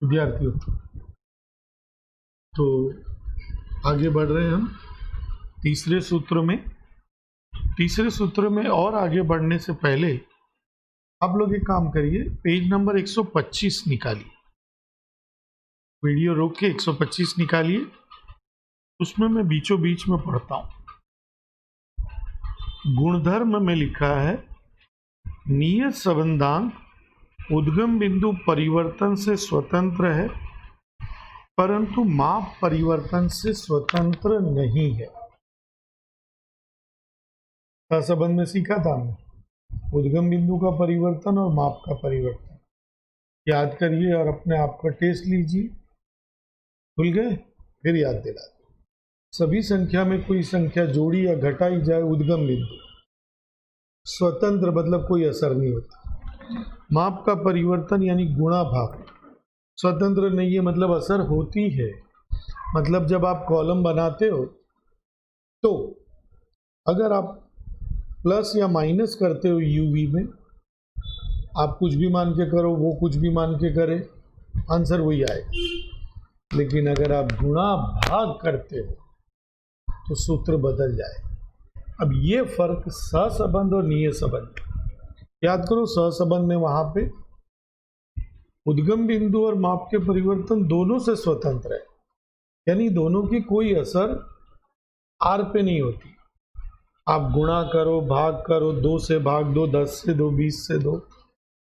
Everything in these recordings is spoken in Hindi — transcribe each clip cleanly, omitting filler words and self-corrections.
विद्यार्थियों, तो आगे बढ़ रहे हैं हम तीसरे सूत्र में। तीसरे सूत्र में और आगे बढ़ने से पहले आप लोग एक काम करिए, पेज नंबर 125 निकालिए, वीडियो रोक के 125 निकालिए। उसमें मैं बीचों बीच में पढ़ता हूँ। गुणधर्म में लिखा है नियत संबंधांक उद्गम बिंदु परिवर्तन से स्वतंत्र है परंतु माप परिवर्तन से स्वतंत्र नहीं है। संबंध में सीखा था हमने, उद्गम बिंदु का परिवर्तन और माप का परिवर्तन। याद करिए और अपने आप का टेस्ट लीजिए। भूल गए? फिर याद दिला। सभी संख्या में कोई संख्या जोड़ी या घटाई जाए, उद्गम बिंदु स्वतंत्र मतलब कोई असर नहीं होता। माप का परिवर्तन यानी गुणा भाग स्वतंत्र नहीं है मतलब असर होती है। मतलब जब आप कॉलम बनाते हो तो अगर आप प्लस या माइनस करते हो यूवी में, आप कुछ भी मान के करो, वो कुछ भी मान के करे, आंसर वही आएगा। लेकिन अगर आप गुणा भाग करते हो तो सूत्र बदल जाए। अब ये फर्क सहसंबंध और नियत संबंध। याद करो, सहसंबंध में वहां पे उद्गम बिंदु और माप के परिवर्तन दोनों से स्वतंत्र है, यानी दोनों की कोई असर आर पे नहीं होती। आप गुणा करो, भाग करो, 2 से भाग दो, 10 से दो, 20 से दो,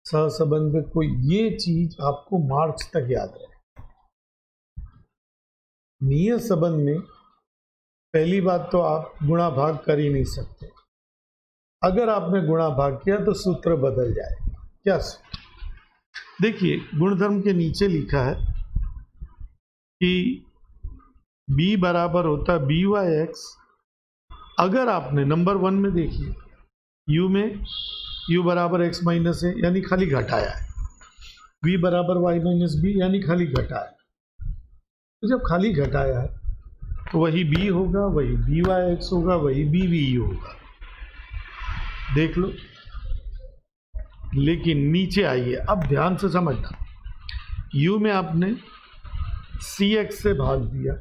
सहसंबंध में कोई, ये चीज आपको मार्च तक याद रहे। नियत संबंध में पहली बात तो आप गुणा भाग कर ही नहीं सकते। अगर आपने गुणा भाग किया तो सूत्र बदल जाएगा। क्या सूत्र? देखिए, गुणधर्म के नीचे लिखा है कि b बराबर होता है बी वाई एक्स। अगर आपने नंबर 1 में देखिए, u में u बराबर x माइनस है यानी खाली घटाया है, v बराबर y माइनस बी यानी खाली घटाया है। तो जब खाली घटाया है तो वही b होगा, वही बी वाई एक्स होगा, वही बी वी होगा। देख लो। लेकिन नीचे आइए, अब ध्यान से समझना। u में आपने सी एक्स से भाग दिया,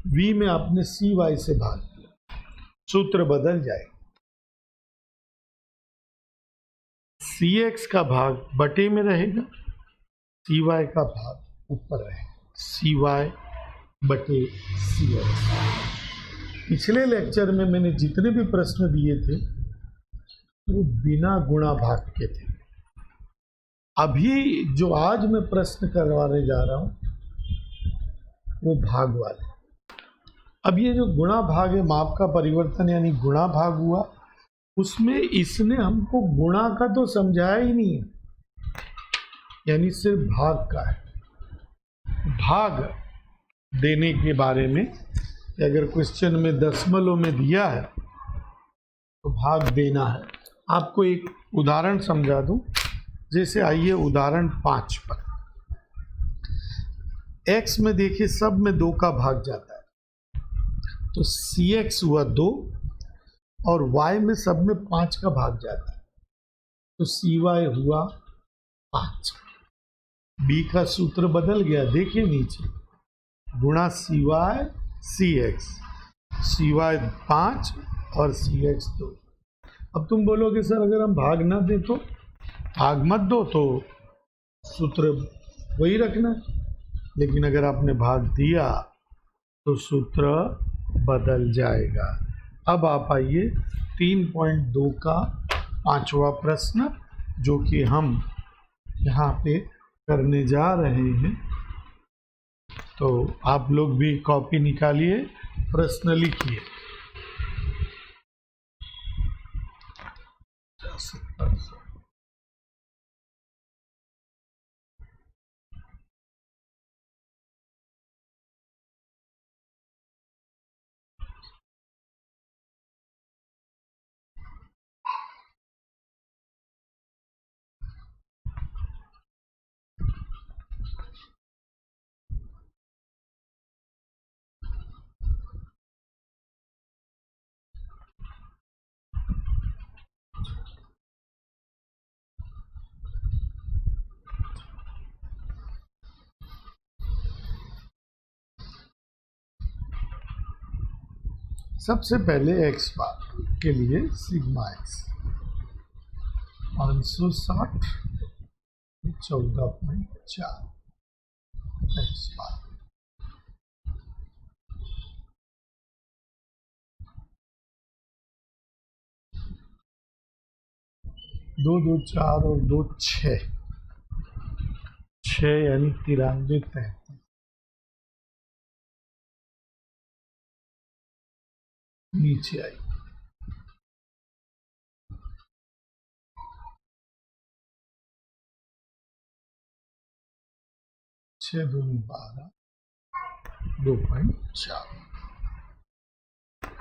v में आपने सी वाई से भाग दिया, सूत्र बदल जाए। सी एक्स का भाग बटे में रहेगा, सी वाई का भाग ऊपर रहेगा, सी वाई बटे सी एक्स। पिछले लेक्चर में मैंने जितने भी प्रश्न दिए थे वो बिना गुणा भाग के थे। अभी जो आज मैं प्रश्न करवाने जा रहा हूं वो भाग वाले। अब ये जो गुणा भाग है, माप का परिवर्तन यानी गुणा भाग हुआ, उसमें इसने हमको गुणा का तो समझाया ही नहीं है, यानी सिर्फ भाग का है। भाग देने के बारे में अगर क्वेश्चन में दशमलव में दिया है तो भाग देना है। आपको एक उदाहरण समझा दूं। जैसे आइए उदाहरण 5 पर। x में देखिए सब में 2 का भाग जाता है, तो सी एक्स हुआ 2 और y में सब में 5 का भाग जाता है, तो सी वाई हुआ 5। b का सूत्र बदल गया, देखिए नीचे, गुणा सी वाई सी एक्स, सी वाई 5 और सी एक्स 2। अब तुम बोलोगे सर अगर हम भाग ना दें तो? भाग मत दो तो सूत्र वही रखना, लेकिन अगर आपने भाग दिया तो सूत्र बदल जाएगा। अब आप आइए 3.2 का 5वां प्रश्न, जो कि हम यहाँ पे करने जा रहे हैं। तो आप लोग भी कॉपी निकालिए, प्रश्न लिखिए। सबसे पहले एक्स बार के लिए सिग्मा एक्स 560 14.4 एक्स बार। दो दो चार और दो छः, यानी 93 नीचे आई। छः दूनी 12, 2.4।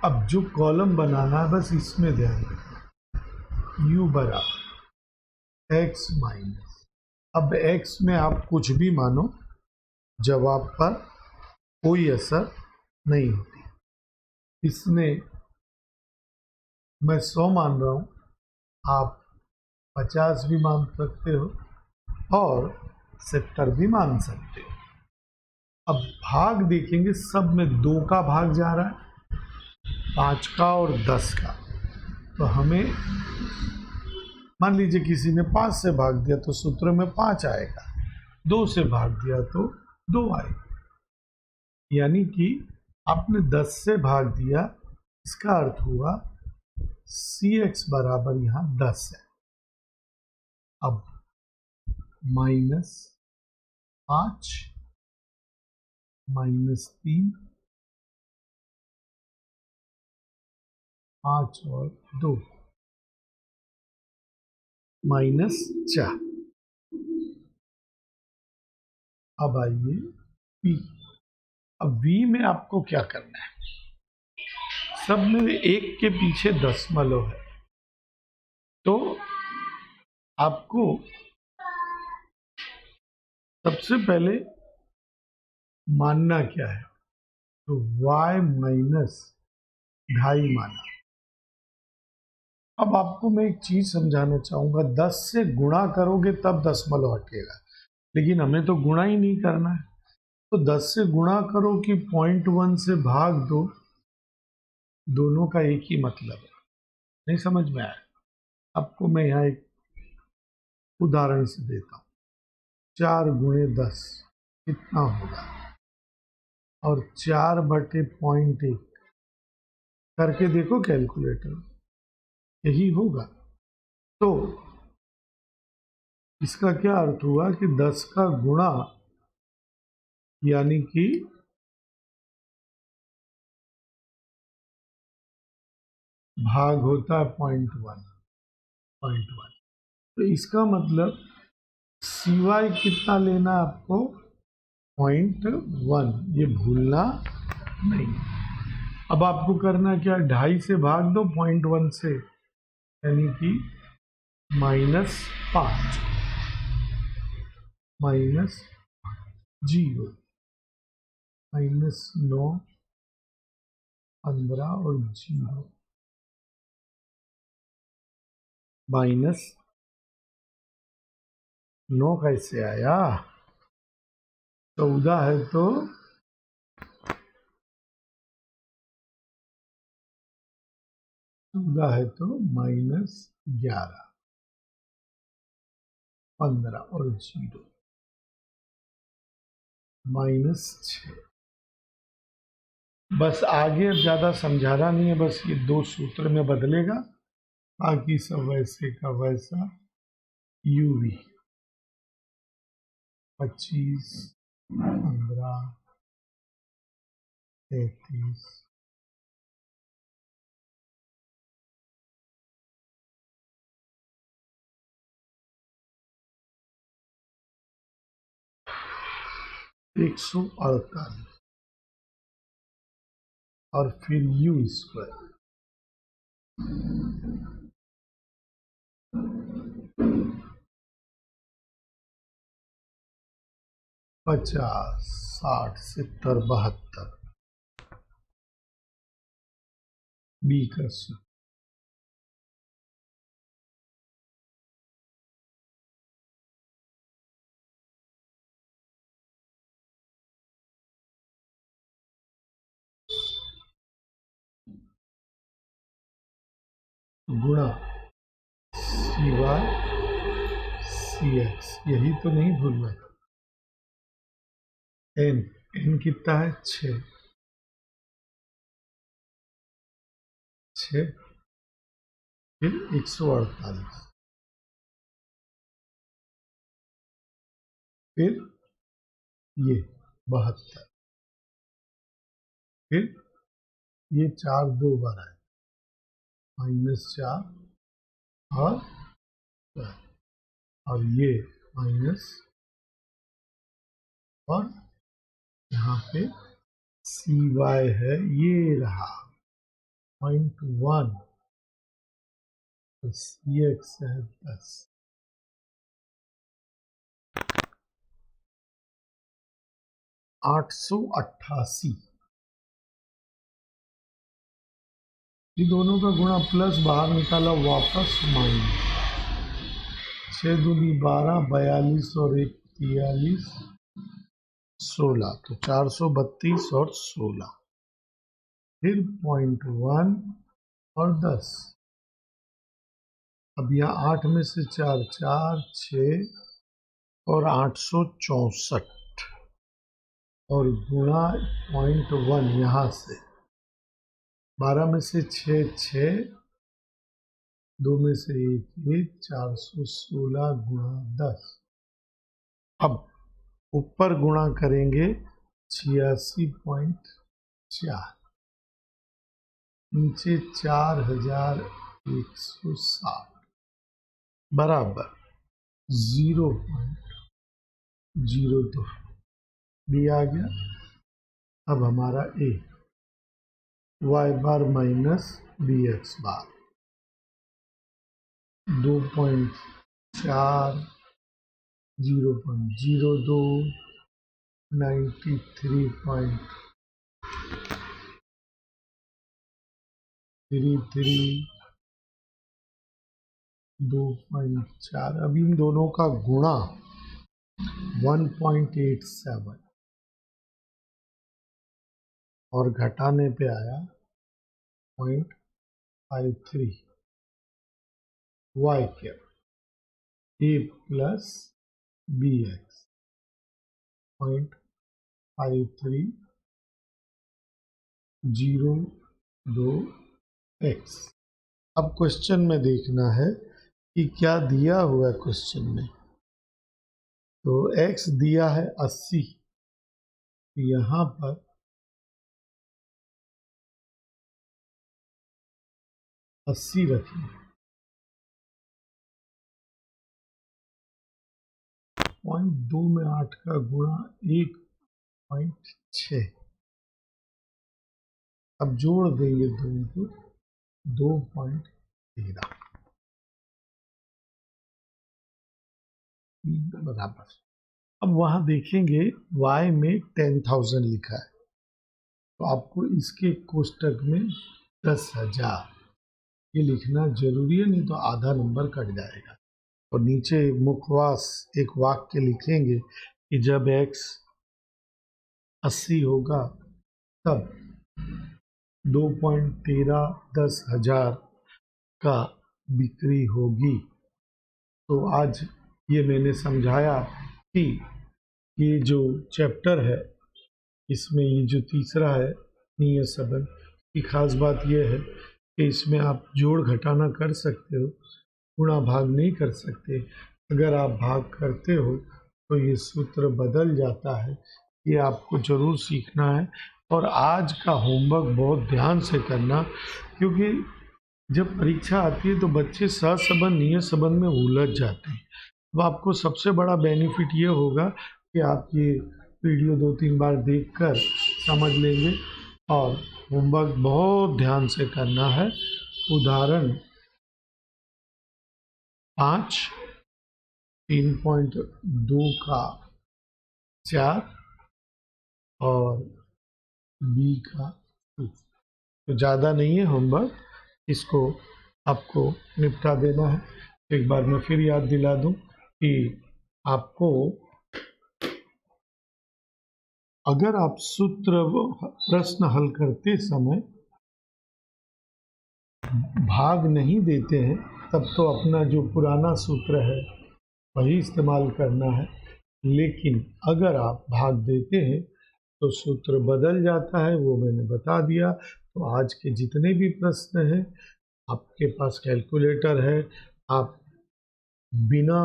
अब जो कॉलम बनाना है बस इसमें ध्यान रखना, u बराबर एक्स माइनस, अब x में आप कुछ भी मानो, जवाब पर कोई असर नहीं होती। इसमें मैं 100 मान रहा हूँ, आप 50 भी मान सकते हो और 70 भी मान सकते हो। अब भाग देखेंगे, सब में 2 का भाग जा रहा है, 5 का और 10 का। तो हमें मान लीजिए किसी ने 5 से भाग दिया तो सूत्र में 5 आएगा, 2 से भाग दिया तो 2 आएगा। यानी कि आपने 10 से भाग दिया, इसका अर्थ हुआ Cx बराबर यहाँ 10 है। अब -5 -3 5 और 2 -4। अब आइए P। अब V में आपको क्या करना है, सब में एक के पीछे दशमलव है, तो आपको सबसे पहले मानना क्या है, तो y माइनस 2.5 माना। अब आपको मैं एक चीज समझाना चाहूंगा, 10 से गुणा करोगे तब दशमलव हटेगा, लेकिन हमें तो गुणा ही नहीं करना है। तो 10 से गुणा करो कि 0.1 से भाग दो, दोनों का एक ही मतलब है। नहीं समझ में आया? आपको मैं यहाँ एक उदाहरण से देता हूँ। 4 गुणे 10 कितना होगा, और 4/0.1 करके देखो कैलकुलेटर, यही होगा। तो इसका क्या अर्थ हुआ कि 10 का गुणा यानी कि भाग होता है 0.1। तो इसका मतलब सिवाय कितना लेना आपको, 0.1, ये भूलना नहीं। अब आपको करना क्या, 2.5 से भाग दो 0.1 से, यानी कि -5 -0 -9 15 और 0 -9 कैसे आया, 14 है तो -11, 15 और 0 -6। बस आगे अब ज़्यादा समझाना नहीं है, बस ये 2 सूत्र में बदलेगा, बाकी सब वैसे का वैसा। UV 25 15 33 148 और फिर U²। 50 60 70 72 B का सूत्र। गुणा सी वाई सी एक्स, यही तो नहीं भूलना। एन, एन कितना है? 6, 6 फिर 148, फिर ये 72, फिर ये 4 2 बार आए, -4 और 4, और ये माइनस, और यहाँ पे सी वाई है, ये रहा 0.1, तो सी एक्स है 10। $888, ये दोनों का गुणा प्लस, बाहर निकाला वापस माइनस, 6 दूनी 12, 42 और 1 43, 16, तो 432 और 16, फिर 0.1 और 10। अब यहाँ 8 में से 4 4, 6 और 864, और गुणा 0.1 यहाँ से 12 में से 6 6, 2 में से 1 1, 416 गुणा 10। अब ऊपर गुणा करेंगे 86.4, नीचे 4160 बराबर 0.02 दिया गया। अब हमारा ए वाई बार माइनस बी एक्स बार 2.4, 0.02, 93.33, 2.4। अब इन दोनों का गुणा 1.87 और घटाने पे आया 0.53, वाई क्या ए प्लस बी एक्स 0.53 02 एक्स। अब क्वेश्चन में देखना है कि क्या दिया हुआ है क्वेश्चन में। तो x दिया है 80, यहाँ पर 80 रखें, 0.2 में 8 का गुणा 1.6, अब जोड़ देंगे दोनों को 2.13 बराबर। अब वहां देखेंगे y में 10,000 लिखा है, तो आपको इसके कोष्टक में 10,000 ये लिखना जरूरी है, नहीं तो आधा नंबर कट जाएगा। और नीचे मुखवास एक वाक्य लिखेंगे कि जब x 80 होगा तब 2.13 10,000 का बिक्री होगी। तो आज ये मैंने समझाया कि ये जो चैप्टर है इसमें ये जो तीसरा है नियत संबंध की खास बात यह है कि इसमें आप जोड़ घटाना कर सकते हो, गुणा भाग नहीं कर सकते। अगर आप भाग करते हो तो ये सूत्र बदल जाता है, ये आपको ज़रूर सीखना है। और आज का होमवर्क बहुत ध्यान से करना, क्योंकि जब परीक्षा आती है तो बच्चे सहसंबंध नियत संबंध में उलझ जाते हैं। अब आपको सबसे बड़ा बेनिफिट ये होगा कि आप ये वीडियो 2-3 बार देखकर समझ लेंगे और होमवर्क बहुत ध्यान से करना है। उदाहरण 5 3.2 का 4 और बी का 2, तो ज़्यादा नहीं है होमवर्क, इसको आपको निपटा देना है। एक बार मैं फिर याद दिला दूं कि आपको अगर आप सूत्र प्रश्न हल करते समय भाग नहीं देते हैं तब तो अपना जो पुराना सूत्र है वही इस्तेमाल करना है, लेकिन अगर आप भाग देते हैं तो सूत्र बदल जाता है, वो मैंने बता दिया। तो आज के जितने भी प्रश्न हैं, आपके पास कैलकुलेटर है, आप बिना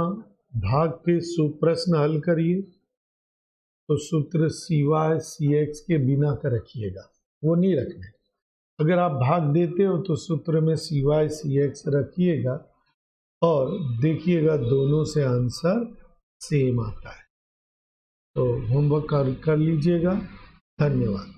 भाग के प्रश्न हल करिए। तो सूत्र CY CX के बिना का रखिएगा, वो नहीं रखने। अगर आप भाग देते हो तो सूत्र में CY CX रखिएगा और देखिएगा दोनों से आंसर सेम आता है। तो होमवर्क कर लीजिएगा। धन्यवाद।